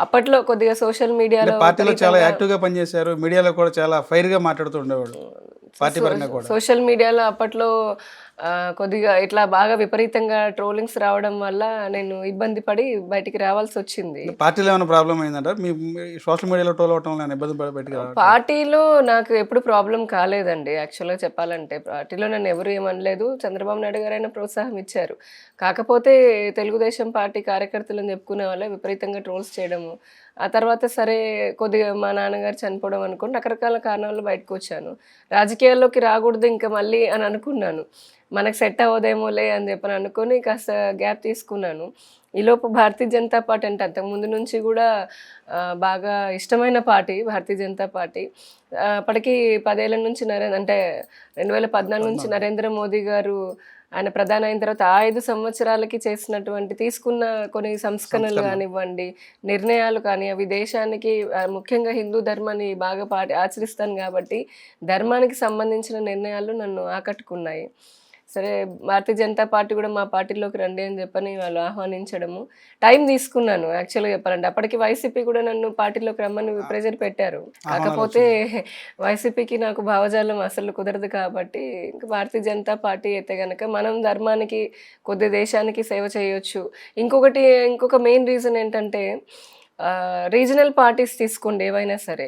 అప్పట్లో కొద్దిగా సోషల్ మీడియాలో పార్టీలో చాలా యాక్టివ్గా పనిచేశారు, మీడియాలో కూడా చాలా ఫైర్గా మాట్లాడుతూ ఉండేవాడు పార్టీ పరంగా కూడా. సోషల్ మీడియాలో అప్పట్లో కొద్దిగా ఇట్లా బాగా విపరీతంగా ట్రోలింగ్స్ రావడం వల్ల నేను ఇబ్బంది పడి బయటికి రావాల్సి వచ్చింది. పార్టీలో ఏమైనా ప్రాబ్లం అయిందంట మీ సోషల్ మీడియాలో ట్రోల్ అవటం వల్ల ఇబ్బంది బయటికి రావడం? పార్టీలో నాకు ఎప్పుడు ప్రాబ్లం కాలేదండి. యాక్చువల్గా చెప్పాలంటే పార్టీలో నన్ను ఎవరు ఏమనలేదు. చంద్రబాబు నాయుడు గారైనా ప్రోత్సాహం ఇచ్చారు. కాకపోతే తెలుగుదేశం పార్టీ కార్యకర్తలను చెప్పుకునే వాళ్ళే విపరీతంగా ట్రోల్స్ చేయడము, ఆ తర్వాత సరే కొద్దిగా మా నాన్నగారు చనిపోవడం అనుకుని రకరకాల కారణాలు బయటకు వచ్చాను. రాజకీయాల్లోకి రాకూడదు ఇంకా మళ్ళీ అని అనుకున్నాను. మనకు సెట్ అవ్వదేమోలే అని చెప్పని అనుకొని కాస్త గ్యాప్ తీసుకున్నాను. ఈలోపు భారతీయ జనతా పార్టీ అంటే అంతకుముందు నుంచి కూడా బాగా ఇష్టమైన పార్టీ భారతీయ జనతా పార్టీ. అప్పటికి 10 ఏళ్ల నుంచి అంటే 2014 నుంచి నరేంద్ర మోదీ గారు ఆయన ప్రధాని అయిన తర్వాత ఆ 5 సంవత్సరాలకి చేసినటువంటి తీసుకున్న కొన్ని సంస్కరణలు కానివ్వండి, నిర్ణయాలు కానీ అవి దేశానికి ముఖ్యంగా హిందూ ధర్మాన్ని బాగా ఆచరిస్తాను కాబట్టి ధర్మానికి సంబంధించిన నిర్ణయాలు నన్ను ఆకట్టుకున్నాయి. సరే భారతీయ జనతా పార్టీ కూడా మా పార్టీలోకి రండి అని చెప్పని వాళ్ళు ఆహ్వానించడము, టైం తీసుకున్నాను యాక్చువల్గా చెప్పాలంటే. అప్పటికి వైసీపీ కూడా నన్ను పార్టీలోకి రమ్మని ప్రెజర్ పెట్టారు. కాకపోతే వైసీపీకి నాకు భావజాలం అసలు కుదరదు కాబట్టి ఇంకా భారతీయ జనతా పార్టీ అయితే కనుక మనం ధర్మానికి కొద్ది దేశానికి సేవ చేయొచ్చు. ఇంకొక మెయిన్ రీజన్ ఏంటంటే రీజనల్ పార్టీస్ తీసుకోండి ఏవైనా సరే,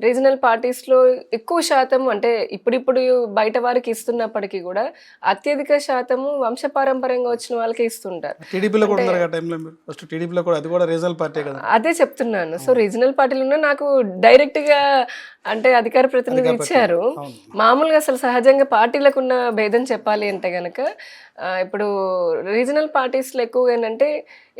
రీజనల్ పార్టీస్లో ఎక్కువ శాతం అంటే ఇప్పుడిప్పుడు బయట వారికి ఇస్తున్నప్పటికీ కూడా అత్యధిక శాతము వంశపారంపర్యంగా వచ్చిన వాళ్ళకి ఇస్తుంటారు. అదే చెప్తున్నాను. సో రీజనల్ పార్టీలో నాకు డైరెక్ట్గా అంటే అధికార ప్రతినిధి ఇచ్చారు. మామూలుగా అసలు సహజంగా పార్టీలకు ఉన్న భేదం చెప్పాలి అంటే కనుక ఇప్పుడు రీజనల్ పార్టీస్లో ఎక్కువగా ఏంటంటే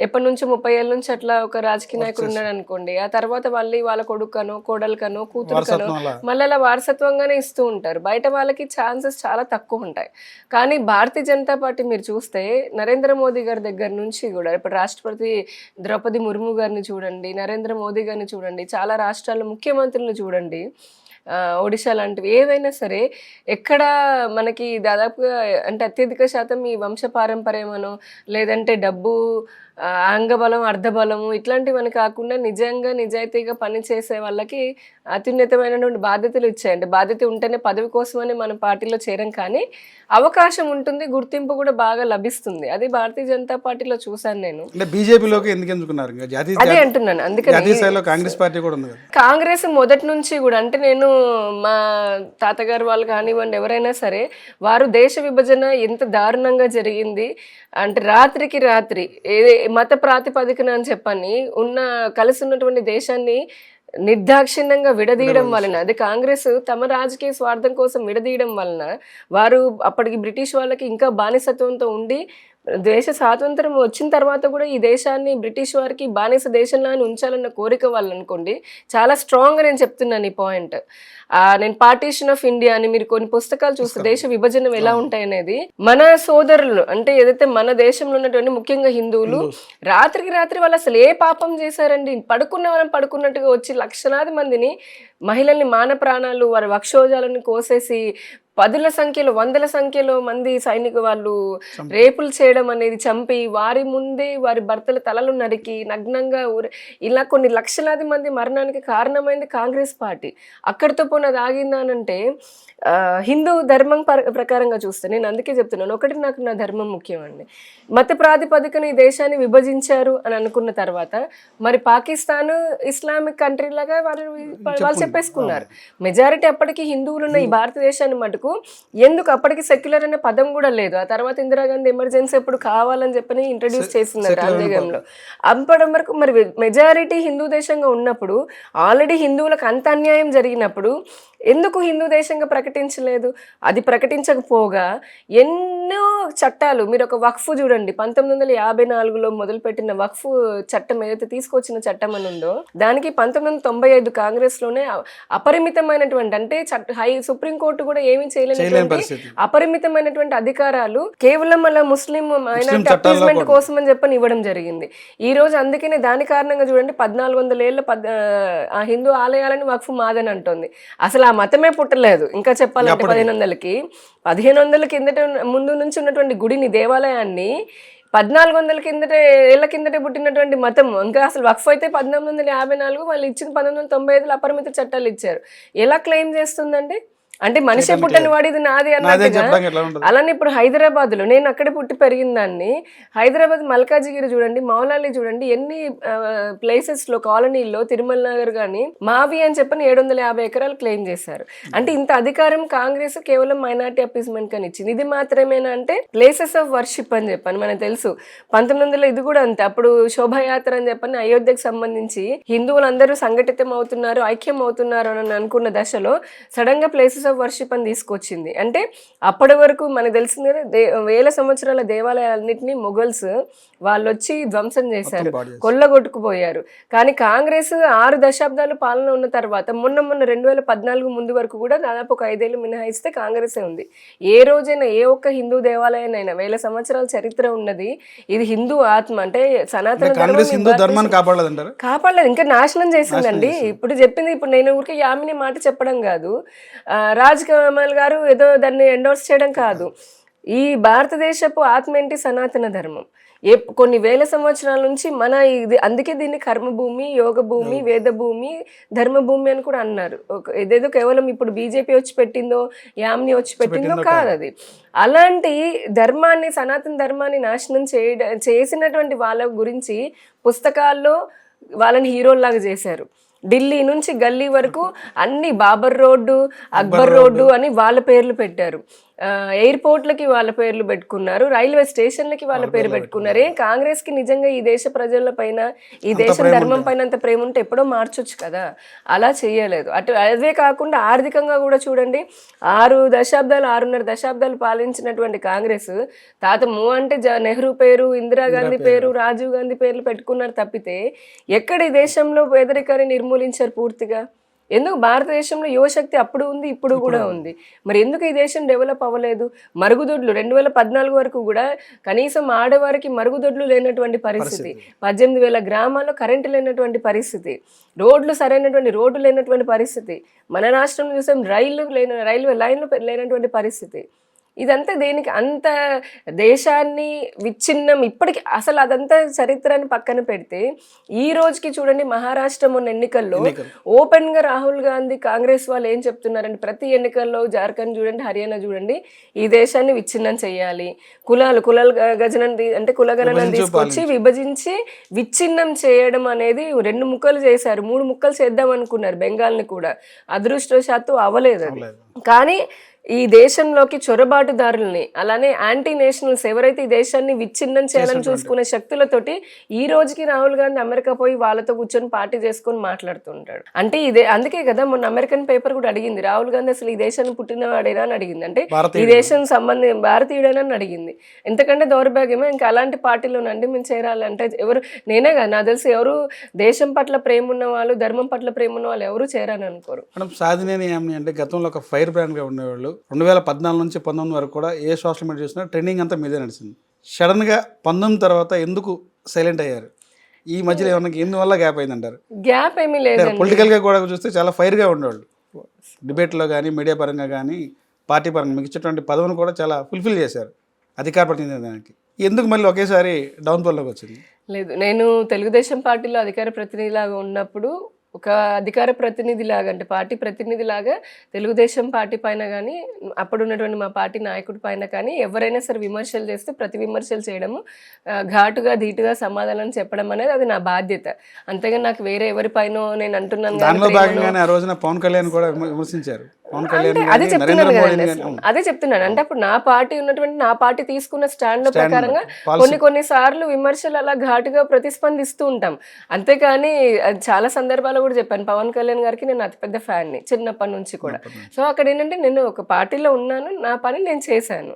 ఎప్పటి నుంచి 30 ఏళ్ళ నుంచి అట్లా ఒక రాజకీయ నాయకుడు ఉన్నాడు అనుకోండి, ఆ తర్వాత మళ్ళీ వాళ్ళ కొడుకనో కోడలికనో కూతురుకనో మళ్ళీ అలా వారసత్వంగానే ఇస్తూ ఉంటారు. బయట వాళ్ళకి ఛాన్సెస్ చాలా తక్కువ ఉంటాయి. కానీ భారతీయ జనతా పార్టీ మీరు చూస్తే నరేంద్ర మోదీ గారి దగ్గర నుంచి కూడా ఇప్పుడు రాష్ట్రపతి ద్రౌపది ముర్ము గారిని చూడండి, నరేంద్ర మోదీ గారిని చూడండి, చాలా రాష్ట్రాల ముఖ్యమంత్రులను చూడండి, ఒడిశా లాంటివి ఏవైనా సరే ఎక్కడ మనకి దాదాపుగా అంటే అత్యధిక శాతం ఈ వంశ పారంపర్యమనో లేదంటే డబ్బు, అంగబలం, అర్ధబలము ఇట్లాంటివని కాకుండా నిజంగా నిజాయితీగా పనిచేసే వాళ్ళకి అత్యున్నతమైనటువంటి బాధ్యతలు ఇచ్చాయండి. బాధ్యత ఉంటేనే పదవి కోసమని మనం పార్టీలో చేరం, కానీ అవకాశం ఉంటుంది, గుర్తింపు కూడా బాగా లభిస్తుంది. అది భారతీయ జనతా పార్టీలో చూసాను నేను. బీజేపీలోకి ఎందుకు ఎంచుకున్నారు? అదే అంటున్నాను. అందుకని కాంగ్రెస్ పార్టీ కూడా ఉంది. కాంగ్రెస్ మొదటి నుంచి కూడా అంటే నేను మా తాతగారు వాళ్ళు కానివ్వండి ఎవరైనా సరే వారు దేశ విభజన ఎంత దారుణంగా జరిగింది అంటే రాత్రికి రాత్రి మత ప్రాతిపదికన అని చెప్పని కలిసి ఉన్నటువంటి దేశాన్ని నిర్దాక్షిణ్యంగా విడదీయడం వలన, అది కాంగ్రెస్ తమ రాజకీయ స్వార్థం కోసం విడదీయడం వలన వారు అప్పటికి బ్రిటిష్ వాళ్ళకి ఇంకా బానిసత్వంతో ఉండి దేశ స్వాతంత్రం వచ్చిన తర్వాత కూడా ఈ దేశాన్ని బ్రిటిష్ వారికి బానిస దేశంలానే ఉంచాలన్న కోరిక వాళ్ళు అనుకోండి. చాలా స్ట్రాంగ్గా నేను చెప్తున్నాను ఈ పాయింట్. నేను పార్టీషన్ ఆఫ్ ఇండియా అని మీరు కొన్ని పుస్తకాలు చూస్తే దేశ విభజన ఎలా ఉంటాయి అనేది, మన సోదరులు అంటే ఏదైతే మన దేశంలో ఉన్నటువంటి ముఖ్యంగా హిందువులు రాత్రికి రాత్రి వాళ్ళు అసలు ఏ పాపం చేశారండి, పడుకున్న వాళ్ళని పడుకున్నట్టుగా వచ్చి లక్షలాది మందిని మహిళల్ని మాన ప్రాణాలు వారి వక్షోజాలను కోసేసి 10ల సంఖ్యలో 100ల సంఖ్యలో మంది సైనిక వాళ్ళు రేపులు చేయడం అనేది, చంపి వారి ముందే వారి భర్తల తలలు నరికి నగ్నంగా ఇలా కొన్ని లక్షలాది మంది మరణానికి కారణమైంది కాంగ్రెస్ పార్టీ. అక్కడితో పోనది ఆగిందానంటే హిందూ ధర్మం ప్రకారంగా చూస్తే నేను అందుకే చెప్తున్నాను, ఒకటి నాకు నా ధర్మం ముఖ్యం అండి. మత ప్రాతిపదికన ఈ దేశాన్ని విభజించారు అని అనుకున్న తర్వాత మరి పాకిస్తాన్ ఇస్లామిక్ కంట్రీ లాగా వాళ్ళు చెప్పేసుకున్నారు. మెజారిటీ అప్పటికి హిందువులు ఉన్న ఈ భారతదేశాన్ని మటుకు ఎందుకు అప్పటికి సెక్యులర్ అనే పదం కూడా లేదు. ఆ తర్వాత ఇందిరాగాంధీ ఎమర్జెన్సీ ఎప్పుడు కావాలని చెప్పని ఇంట్రడ్యూస్ చేసింది రాజ్యాంగంలో. అప్పటి వరకు మరి మెజారిటీ హిందూ దేశంగా ఉన్నప్పుడు, ఆల్రెడీ హిందువులకు అంత అన్యాయం జరిగినప్పుడు ఎందుకు హిందూ దేశంగా ప్రకటించలేదు? అది ప్రకటించకపోగా ఎన్నో చట్టాలు, మీరు ఒక వక్ఫ్ చూడండి, 1954లో మొదలుపెట్టిన వక్ఫ్ చట్టం ఏదైతే తీసుకొచ్చిన చట్టం అని ఉందో దానికి 1995 కాంగ్రెస్లోనే అపరిమితమైనటువంటి అంటే సుప్రీంకోర్టు కూడా ఏమీ చేయలేనటువంటి అపరిమితమైనటువంటి అధికారాలు కేవలం అలా ముస్లిం మైనారిటీ అపీస్మెంట్ కోసం అని చెప్పని ఇవ్వడం జరిగింది. ఈ రోజు అందుకనే దాని కారణంగా చూడండి 1400 ఏళ్ళ ఆ హిందూ ఆలయాలని వక్ఫ్ మాదని అంటుంది. అసలు ఆ మతమే పుట్టలేదు. ఇంకా చెప్పాలంటే 1500కి కిందట ముందు నుంచి ఉన్నటువంటి గుడిని, దేవాలయాన్ని 1400 ఏళ్ల కిందటే పుట్టినటువంటి మతం. ఇంకా అసలు వక్ఫ్ అయితే 1954, వాళ్ళు ఇచ్చిన 1995లో అపరిమిత చట్టాలు ఇచ్చారు. ఎలా క్లెయిమ్ చేస్తుందండి? అంటే మనిషే పుట్టని వాడు ఇది నాది అన్నట్టుగా. చెప్పడానికి ఎట్లా ఉంటుంది? అలానే ఇప్పుడు హైదరాబాద్లో, నేను అక్కడే పుట్టి పెరిగిన దాన్ని, హైదరాబాద్ మల్కాజిగిరి చూడండి, మౌలాలి చూడండి, ఎన్ని ప్లేసెస్లో కాలనీల్లో, తిరుమల నగర్ కానీ మావి అని చెప్పని 750 ఎకరాలు క్లెయిమ్ చేశారు. అంటే ఇంత అధికారం కాంగ్రెస్ కేవలం మైనార్టీ అపీస్మెంట్ అని ఇచ్చింది. ఇది మాత్రమేనా అంటే ప్లేసెస్ ఆఫ్ వర్షిప్ అని చెప్పని మనకు తెలుసు. 1900 ఇది కూడా అంతే. అప్పుడు శోభాయాత్ర అని చెప్పని అయోధ్యకు సంబంధించి హిందువులందరూ సంఘటితం అవుతున్నారు, ఐక్యం అవుతున్నారు అని అనుకున్న దశలో సడన్ గా ప్లేసెస్ ఆఫ్ వర్షిప్ అని తీసుకొచ్చింది. అంటే అప్పటి వరకు మనకు తెలిసింది కదా, వేల సంవత్సరాల దేవాలయాలన్నింటినీ మొఘల్స్ వాళ్ళు వచ్చి ధ్వంసం చేశారు, కొల్లగొట్టుకుపోయారు. కానీ కాంగ్రెస్ 6 దశాబ్దాలు పాలన ఉన్న తర్వాత మొన్న 2014 ముందు వరకు కూడా దాదాపు ఒక 5 ఏళ్ళు మినహాయిస్తే కాంగ్రెసే ఉంది. ఏ రోజైనా ఏ ఒక్క హిందూ దేవాలయానైనా, వేల సంవత్సరాల చరిత్ర ఉన్నది, ఇది హిందూ ఆత్మ అంటే సనాతన ధర్మాన్ని కాపాడలేదంటారు. కాపాడలేదు, ఇంకా నాశనం చేసిందండి. ఇప్పుడు చెప్పింది, ఇప్పుడు నేను ఊరికే యామిని మాట చెప్పడం కాదు, రాజ్ కమల్ గారు ఏదో దాన్ని ఎండోర్స్ చేయడం కాదు. ఈ భారతదేశపు ఆత్మ ఏంటి? సనాతన ధర్మం. కొన్ని వేల సంవత్సరాల నుంచి మన ఇది, అందుకే దీన్ని కర్మభూమి, యోగ భూమి, వేద భూమి, ధర్మభూమి అని కూడా అన్నారు. ఇదేదో కేవలం ఇప్పుడు బీజేపీ వచ్చి పెట్టిందో, యామిని వచ్చి పెట్టిందో కాదు అది. అలాంటి ధర్మాన్ని, సనాతన ధర్మాన్ని నాశనం చేసినటువంటి వాళ్ళ గురించి పుస్తకాల్లో వాళ్ళని హీరోల్లాగా చేశారు. ఢిల్లీ నుంచి గల్లీ వరకు అన్ని బాబర్ రోడ్డు, అక్బర్ రోడ్డు అని వాళ్ళ పేర్లు పెట్టారు. ఎయిర్పోర్ట్లకి వాళ్ళ పేర్లు పెట్టుకున్నారు, రైల్వే స్టేషన్లకి వాళ్ళ పేరు పెట్టుకున్నారు. కాంగ్రెస్ కి నిజంగా ఈ దేశ ప్రజల పైన, ఈ దేశం ధర్మం పైన అంత ప్రేమ ఉంటే ఎప్పుడో మార్చొచ్చు కదా, అలా చేయలేదు. అదే కాకుండా ఆర్థికంగా కూడా చూడండి, 6.5 దశాబ్దాలు పాలించినటువంటి కాంగ్రెస్ తాత అంటే నెహ్రూ పేరు, ఇందిరాగాంధీ పేరు, రాజీవ్ గాంధీ పేర్లు పెట్టుకున్నారు తప్పితే ఎక్కడ ఈ దేశంలో పేదరికాన్ని నిర్మూలించారు పూర్తిగా? ఎందుకు? భారతదేశంలో యువశక్తి అప్పుడు ఉంది, ఇప్పుడు కూడా ఉంది. మరి ఎందుకు ఈ దేశం డెవలప్ అవ్వలేదు? మరుగుదొడ్లు 2014 వరకు కూడా కనీసం ఆడవారికి మరుగుదొడ్లు లేనటువంటి పరిస్థితి, 18,000 గ్రామాల్లో కరెంటు లేనటువంటి పరిస్థితి, రోడ్లు సరైనటువంటి రోడ్లు లేనటువంటి పరిస్థితి. మన రాష్ట్రంలో చూసాం రైల్వే లైన్లు లేనటువంటి పరిస్థితి. ఇదంతా దేనికి? అంత దేశాన్ని విచ్ఛిన్నం. ఇప్పటికి అసలు అదంతా చరిత్రని పక్కన పెడితే ఈ రోజుకి చూడండి, మహారాష్ట్ర మొన్న ఎన్నికల్లో ఓపెన్ గా రాహుల్ గాంధీ కాంగ్రెస్ వాళ్ళు ఏం చెప్తున్నారంటే, ప్రతి ఎన్నికల్లో జార్ఖండ్ చూడండి, హర్యానా చూడండి, ఈ దేశాన్ని విచ్ఛిన్నం చేయాలి, కులాలు గజనం అంటే కులగణనం తీసుకొచ్చి విభజించి విచ్ఛిన్నం చేయడం అనేది 2 ముక్కలు చేశారు. 3 ముక్కలు చేద్దాం అనుకున్నారు బెంగాల్ని కూడా, అదృష్టవశాత్తు అవ్వలేదు అది. కానీ ఈ దేశంలోకి చొరబాటుదారుల్ని, అలానే యాంటీ నేషనల్స్ ఎవరైతే ఈ దేశాన్ని విచ్ఛిన్నం చేయాలని చూసుకునే శక్తులతోటి ఈ రోజుకి రాహుల్ గాంధీ అమెరికా పోయి వాళ్ళతో కూర్చొని పార్టీ చేసుకొని మాట్లాడుతుంటాడు. అంటే ఇదే, అందుకే కదా మొన్న అమెరికన్ పేపర్ కూడా అడిగింది, రాహుల్ గాంధీ అసలు ఈ దేశాన్ని పుట్టినవాడేనా అని అడిగింది. అంటే ఈ దేశం భారతీయుడేనా అని అడిగింది. ఎంతకంటే దౌర్భాగ్యమే. ఇంకా అలాంటి పార్టీలోనండి మేము చేరాలంటే ఎవరు, నేనే కదా నాకు తెలిసి, ఎవరు దేశం పట్ల ప్రేమ ఉన్న వాళ్ళు, ధర్మం పట్ల ప్రేమ ఉన్న వాళ్ళు ఎవరు చేరాని అనుకోరు. సాధినేని యామిని అంటే గతంలో ఒక ఫైర్ బ్రాండ్ గా ఉండేవాళ్ళు. 2014 నుంచి 19 వరకు కూడా ఏ సోషల్ మీడియా చూసినా ట్రెండింగ్ అంతా మీదే నడిచింది. సడన్గా 19 తర్వాత ఎందుకు సైలెంట్ అయ్యారు? ఈ మధ్యలో ఏమన్నా ఎందువల్ల గ్యాప్ అయిందంటారు? గ్యాప్ ఏమీ లేదు. పొలిటికల్గా కూడా చూస్తే చాలా ఫైర్గా ఉండేవాళ్ళు, డిబేట్లో కానీ, మీడియా పరంగా కానీ, పార్టీ పరంగా మీకు ఇచ్చేటువంటి పదవిని కూడా చాలా ఫుల్ఫిల్ చేశారు అధికార ప్రతినిధి. ఎందుకు మళ్ళీ ఒకేసారి డౌన్ఫాల్లోకి వచ్చింది? లేదు, నేను తెలుగుదేశం పార్టీలో అధికార ప్రతినిధిలాగా ఉన్నప్పుడు ఒక అధికార ప్రతినిధిలాగా, అంటే పార్టీ ప్రతినిధిలాగా తెలుగుదేశం పార్టీ పైన కానీ, అప్పుడు ఉన్నటువంటి మా పార్టీ నాయకుడి పైన కానీ ఎవరైనా సరే విమర్శలు చేస్తే ప్రతి విమర్శలు చేయడము, ఘాటుగా ధీటుగా సమాధానం చెప్పడం అనేది అది నా బాధ్యత. అంతేగాని నాకు వేరే ఎవరిపైనో నేను అంటున్నాను. ఆ రోజున పవన్ కళ్యాణ్ కూడా విమర్శించారు. అదే చెప్తున్నాను కదండి, అదే చెప్తున్నాను. అంటే అప్పుడు నా పార్టీ ఉన్నటువంటి, నా పార్టీ తీసుకున్న స్టాండ్ ప్రకారంగా కొన్ని సార్లు విమర్శలు అలా ఘాటుగా ప్రతిస్పందిస్తూ ఉంటాం. అంతేకాని చాలా సందర్భాలు కూడా చెప్పాను, పవన్ కళ్యాణ్ గారికి నేను అతిపెద్ద ఫ్యాన్ని చిన్నప్పటి నుంచి కూడా. సో అక్కడ ఏంటంటే నేను ఒక పార్టీలో ఉన్నాను, నా పని నేను చేశాను.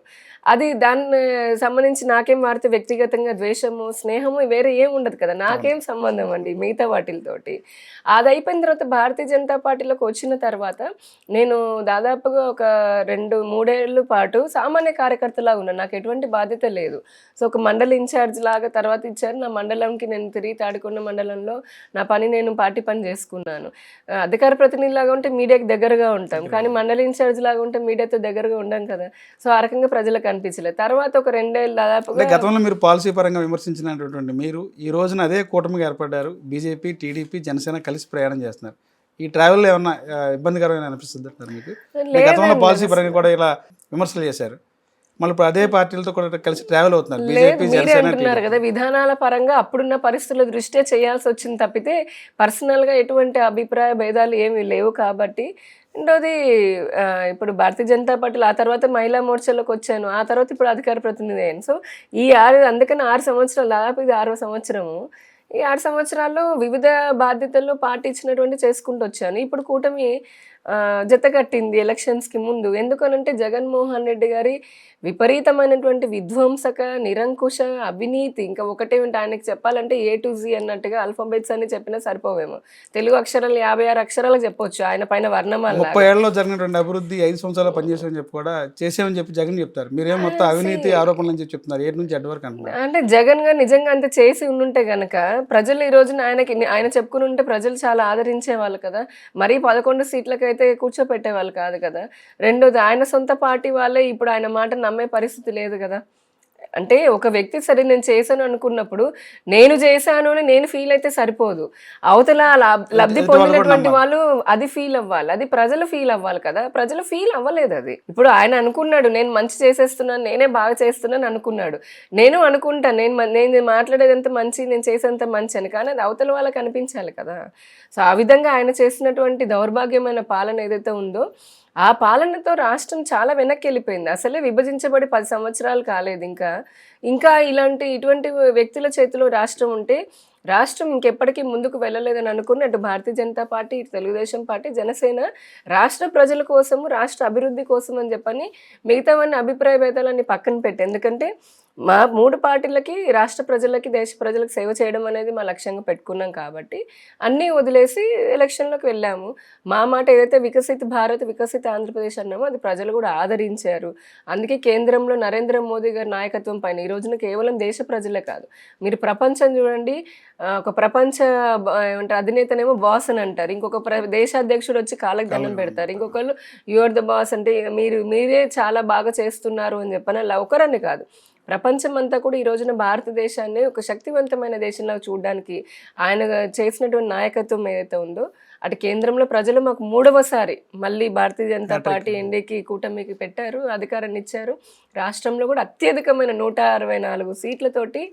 అది దాన్ని సంబంధించి నాకేం వారితో వ్యక్తిగతంగా ద్వేషము, స్నేహము వేరే ఏం ఉండదు కదా, నాకేం సంబంధం అండి మిగతా వాటితోటి. అది అయిపోయిన తర్వాత భారతీయ జనతా పార్టీలోకి వచ్చిన తర్వాత నేను దాదాపుగా ఒక 2-3 ఏళ్ళ పాటు సామాన్య కార్యకర్తలాగా ఉన్నాను. నాకు ఎటువంటి బాధ్యత లేదు. సో ఒక మండల ఇన్ఛార్జ్ లాగా తర్వాత ఇచ్చారు. నా మండలంకి నేను తిరిగి తాడికొండ మండలంలో నా పని నేను పార్టీ పని చేసుకున్నాను. అధికార ప్రతినిధి లాగా ఉంటే మీడియాకి దగ్గరగా ఉంటాం, కానీ మండలి ఇన్ఛార్జ్ లాగా ఉంటే మీడియాతో దగ్గరగా ఉండం కదా. సో ఆ రకంగా ప్రజలకు అనిపించలేదు. తర్వాత ఒక 2 ఏళ్ళు దాదాపుగా అంటే గతంలో మీరు పాలసీ పరంగా విమర్శించినటువంటి మీరు ఈ రోజున అదే కూటమిగా ఏర్పడ్డారు. బీజేపీ, టీడీపీ, జనసేన కలిసి ప్రయాణం చేస్తున్నారు. ఈ ట్రావెల్లో ఏమన్నా ఇబ్బందికరమైన అనిపిస్తుంది అంటారు మీకు? గతంలో పాలసీ పరంగా కూడా ఇలా విమర్శలు చేశారు, మళ్ళీ ఇప్పుడు అదే పార్టీలతో కూడా కలిసి ట్రావెల్ అవుతున్నారు బీజేపీ, మీరే జనసేన, అంటున్నారు కదా, విధానాల పరంగా అప్పుడున్న పరిస్థితుల దృష్ట్యా చేయాల్సి వచ్చింది తప్పితే పర్సనల్గా ఎటువంటి అభిప్రాయ భేదాలు ఏమీ లేవు. కాబట్టి రెండోది ఇప్పుడు భారతీయ జనతా పార్టీలో ఆ తర్వాత మహిళా మోర్చాలోకి వచ్చాను, ఆ తర్వాత ఇప్పుడు అధికార ప్రతినిధి అయ్యాను. సో ఈ అందుకని 6 సంవత్సరాలు, దాదాపు ఇది 6వ సంవత్సరము. ఈ 6 సంవత్సరాల్లో వివిధ బాధ్యతల్లో పార్టీ ఇచ్చినటువంటి చేసుకుంటూ వచ్చాను. ఇప్పుడు కూటమి జత కట్టింది ఎలక్షన్స్కి ముందు. ఎందుకనంటే జగన్మోహన్ రెడ్డి గారి విపరీతమైనటువంటి విధ్వంసక, నిరంకుశ అవినీతి, ఇంకా ఒకటే ఉంటే ఆయనకి చెప్పాలంటే A to Z అన్నట్టుగా ఆల్ఫాబెట్స్ అని చెప్పినా సరిపోవేమో. తెలుగు అక్షరాలు 56 అక్షరాలకు చెప్పొచ్చు ఆయన పైన వర్ణమాల. 30 ఏళ్ళలో జరిగినటువంటి అభివృద్ధి 5 సంవత్సరాలు పనిచేసామని చెప్పి కూడా చేసామని చెప్పి జగన్ చెప్తారు. మీరేం మొత్తం అవినీతి ఆరోపణలు అని చెప్పి చెప్తున్నారు. ఏడు నుంచి ఎడ్ వరకు అంటున్నారు. అంటే జగన్ గారు నిజంగా అంత చేసి ఉండుంటే గనక ప్రజలు ఈ రోజున ఆయన చెప్పుకుని ఉంటే ప్రజలు చాలా ఆదరించే వాళ్ళు కదా. మరీ 11 సీట్లకైతే కూర్చోపెట్టేవాళ్ళు కాదు కదా. రెండోది ఆయన సొంత పార్టీ వాళ్ళే ఇప్పుడు ఆయన మాట నమ్మే పరిస్థితి లేదు కదా. అంటే ఒక వ్యక్తి సరే నేను చేశాను అనుకున్నప్పుడు నేను చేశాను అని నేను ఫీల్ అయితే సరిపోదు, అవతల లబ్ధి పొందినటువంటి వాళ్ళు అది ఫీల్ అవ్వాలి, అది ప్రజలు ఫీల్ అవ్వాలి కదా. ప్రజలు ఫీల్ అవ్వలేదు. అది ఇప్పుడు ఆయన అనుకున్నాడు నేను మంచి చేసేస్తున్నాను, నేనే బాగా చేస్తున్నాను అనుకున్నాడు. నేను అనుకుంటాను నేను మాట్లాడేదంత మంచి, నేను చేసేంత మంచి అని, కానీ అది అవతల వాళ్ళకి అనిపించాలి కదా. సో ఆ విధంగా ఆయన చేసినటువంటి దౌర్భాగ్యమైన పాలన ఏదైతే ఉందో ఆ పాలనతో రాష్ట్రం చాలా వెనక్కి వెళ్ళిపోయింది. అసలే విభజించబడి 10 సంవత్సరాలు కాలేదు. ఇంకా ఇటువంటి వ్యక్తుల చేతిలో రాష్ట్రం ఉంటే రాష్ట్రం ఇంకెప్పటికీ ముందుకు వెళ్ళలేదని అనుకుని అటు భారతీయ జనతా పార్టీ, ఇటు తెలుగుదేశం పార్టీ, జనసేన రాష్ట్ర ప్రజల కోసము, రాష్ట్ర అభివృద్ధి కోసం అని చెప్పని మిగతావన్నీ అభిప్రాయ భేదాలన్నీ పక్కన పెట్టి, ఎందుకంటే మా 3 పార్టీలకి, రాష్ట్ర ప్రజలకి, దేశ ప్రజలకు సేవ చేయడం అనేది మా లక్ష్యంగా పెట్టుకున్నాం. కాబట్టి అన్నీ వదిలేసి ఎలక్షన్లోకి వెళ్ళాము. మా మాట ఏదైతే వికసిత్ భారత్, వికసిత్ ఆంధ్రప్రదేశ్ అన్నామో అది ప్రజలు కూడా ఆదరించారు. అందుకే కేంద్రంలో నరేంద్ర మోదీ గారి నాయకత్వం పైన ఈ రోజున కేవలం దేశ ప్రజలే కాదు, మీరు ప్రపంచం చూడండి, ఒక ప్రపంచ అధినేతనేమో బాస్ అని అంటారు, ఇంకొక దేశాధ్యక్షుడు వచ్చి కాళ్ళకి దండం పెడతారు, ఇంకొకళ్ళు యువర్ ద బాస్ అంటే మీరే చాలా బాగా చేస్తున్నారు అని చెప్పని అలా ఒకరని కాదు, ప్రపంచం అంతా కూడా ఈ రోజున భారతదేశాన్ని ఒక శక్తివంతమైన దేశంలో చూడడానికి ఆయన చేసినటువంటి నాయకత్వం ఏదైతే ఉందో అటు కేంద్రంలో ప్రజలు మాకు 3వసారి మళ్ళీ భారతీయ జనతా పార్టీ ఎన్డీకి కూటమికి పెట్టారు, అధికారాన్ని ఇచ్చారు. రాష్ట్రంలో కూడా అత్యధికమైన 164 సీట్లతోటి